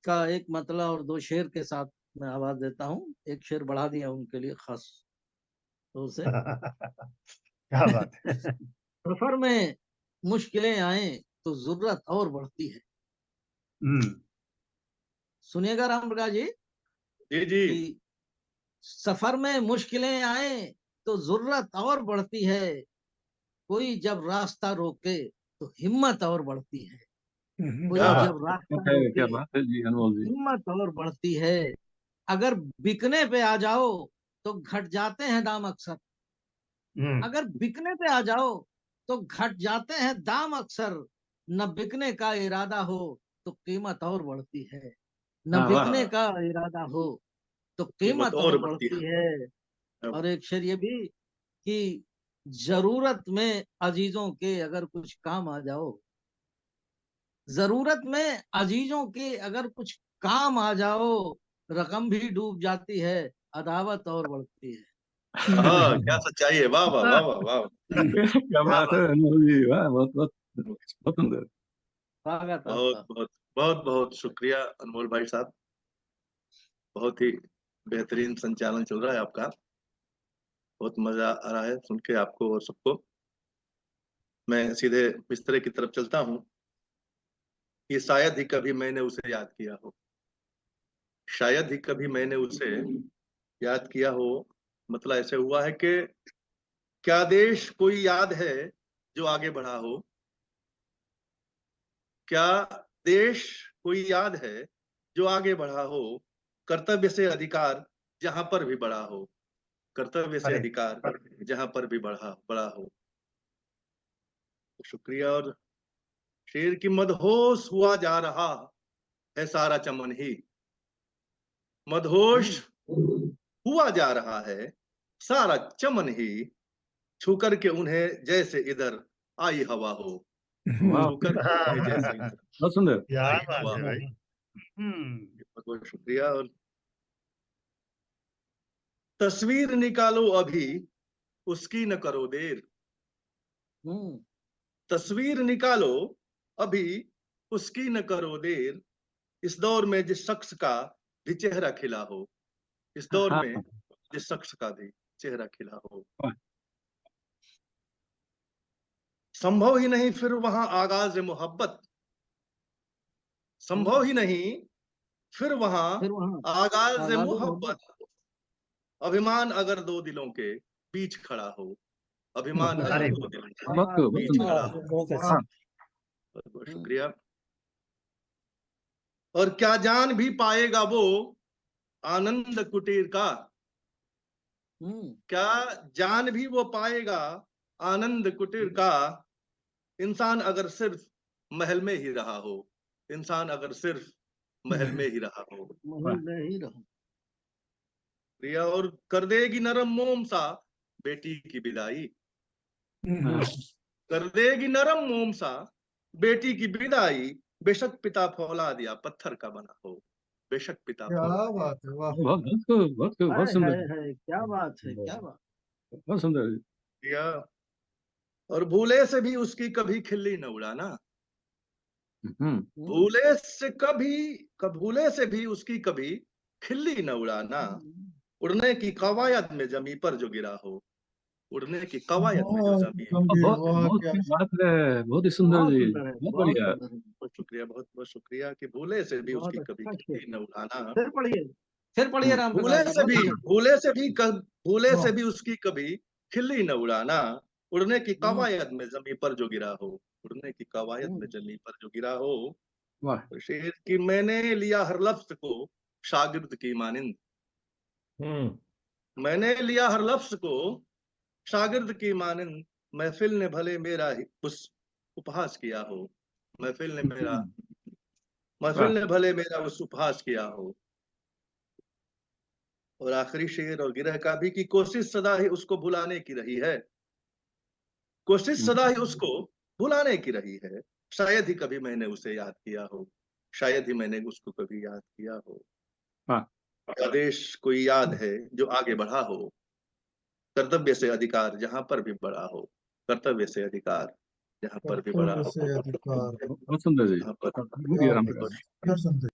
का एक मतला और दो शेर के साथ मैं आवाज देता हूँ। एक शेर बढ़ा दिया उनके लिए खास तौर से। क्या बात है। सफर में मुश्किलें आए तो जरूरत और बढ़ती है। सुनिएगा राम प्रकाश जी जी जी। कि सफर में मुश्किलें आए तो जरूरत और बढ़ती है, कोई जब रास्ता रोके तो हिम्मत और बढ़ती है। कोई क्या बात जब रास्ता क्या रोके बात है जी अनमोल जी। हिम्मत और बढ़ती है। अगर बिकने पे आ जाओ तो घट जाते हैं दाम अक्सर। अगर बिकने पे आ जाओ तो घट जाते हैं दाम अक्सर। न बिकने का इरादा हो तो कीमत और बढ़ती है। न हाँ, वाह। बिकने का इरादा हो तो कीमत कीमत और और बढ़ती बढ़ती है। है। और एक शेर ये भी कि जरूरत में अजीजों के अगर कुछ काम आ जाओ, जरूरत में अजीजों के अगर कुछ काम आ जाओ, रकम भी डूब जाती है, अदावत और बढ़ती है। हाँ, क्या सच्चाई है। वाह वाह वाह वाह वाह। क्या बात है अनमोल जी, वाह, बहुत बहुत बहुत सुंदर। स्वागत बहुत आपका। बहुत बहुत बहुत शुक्रिया अनमोल भाई साहब। बहुत ही बेहतरीन संचालन चल रहा है आपका। बहुत मजा आ रहा है सुन के आपको और सबको। मैं सीधे बिस्तरे की तरफ चलता हूँ कि शायद ही कभी मैंने उसे याद किया हो। शायद ही कभी मैंने उसे याद किया हो। मतलब ऐसे हुआ है कि क्या देश कोई याद है जो आगे बढ़ा हो। क्या देश कोई याद है जो आगे बढ़ा हो। कर्तव्य से अधिकार जहां पर भी बढ़ा हो। कर्तव्य से अरे अधिकार जहां पर भी बढ़ा बढ़ा हो। तो शुक्रिया। और शेर की मदहोश हुआ जा रहा है सारा चमन ही। मदहोश हुआ जा रहा है सारा चमन ही। छू करके उन्हें जैसे इधर आई हवा हो। वाह, छू करके उन्हें जैसे इधर बहुत सुंदर। क्या आई बात हवा है हो। भाई। बहुत बहुत शुक्रिया। और तस्वीर निकालो अभी उसकी न करो देर। तस्वीर निकालो अभी उसकी न करो देर। इस दौर में जिस शख्स का भी चेहरा खिला हो। इस दौर हाँ, में जिस शख्स का भी चेहरा खिला हो। वाह। संभव ही नहीं फिर वहां आगाज मोहब्बत। संभव ही नहीं फिर वहां फिर वहाँ आगाज आगाज मोहब्बत। मोहब्बत। अभिमान अगर दो दिलों के बीच खड़ा हो। अभिमान अरे अगर दो दिलों के बहुत बहुत बीच सुंदर। खड़ा हो। बहुत अच्छा। हाँ, बहुत बहुत शुक्रिया। और क्या जान भी पाएगा वो आनंद कुटीर का। क्या जान भी वो पाएगा आनंद कुटीर का। इंसान अगर सिर्फ महल में ही रहा हो। इंसान अगर सिर्फ महल में ही रहा हो। महल में ही रहो। प्रिया। और कर देगी नरम मोम सा बेटी की विदाई। हाँ, कर देगी नरम मोम सा बेटी की विदाई। बेशक पिता फौलाद या पत्थर का बना हो। बेशक पिता क्या फौलाद बात है, वाह। बहुत बहुत खूब, बहुत खूब, बहुत सुंदर, है क्या बात है, क्या बात। बहुत सुंदर। या। और भूले से भी उसकी कभी खिल्ली न उड़ाना। भूले से भूले से भी उसकी कभी खिल्ली न उड़ाना। उड़ने की कवायद में जमी पर जो गिरा हो। उड़ने की कवायद में जो बहुत जमी। गंभीर, बहुत वाह बहुत क्या। की बात है, बहुत ही सुंदर बहुत जी, सुंदर है, बहुत बहुत बढ़िया। सुंदर है। बहुत शुक्रिया। बहुत बहुत शुक्रिया कि भूले से भी बहुत उसकी कभी अच्छा शेर। खिल्ली न उड़ाना। फिर पढ़िए राम भूले प्रकाश जी, से मत भी पढ़िए। भूले वाह। से भी उसकी कभी खिल्ली न उड़ाना। उड़ने की हम्म, कवायद में जमी पर जो गिरा हो। उड़ने की कवायद में हम्म, जमी पर जो गिरा हो। वाह। तो शेर की मैंने लिया हर लफ्ज को शागिर्द की मानिंद। मैंने लिया हर लफ्ज को शागिर्द की मानिंद। महफिल ने भले मेरा ही उस उपहास किया हो। महफिल ने मेरा महफिल वाह, ने भले मेरा उस उपहास किया हो। और आखिरी शेर और गिरह का भी कि कोशिश सदा ही उसको भुलाने की रही है। कोशिश सदा ही उसको भुलाने की रही है। शायद ही कभी मैंने उसे याद किया हो। शायद ही मैंने उसको कभी याद किया हो। वाह। क्या देश कोई याद है जो आगे बढ़ा हो। कर्तव्य से अधिकार जहां पर भी बढ़ा हो। कर्तव्य से अधिकार जहां पर भी बढ़ा कर्तव्य हो। से अधिकार। बहुत सुंदर जी, जहां पर बहुत बढ़िया राम प्रकाश। फिर सुनते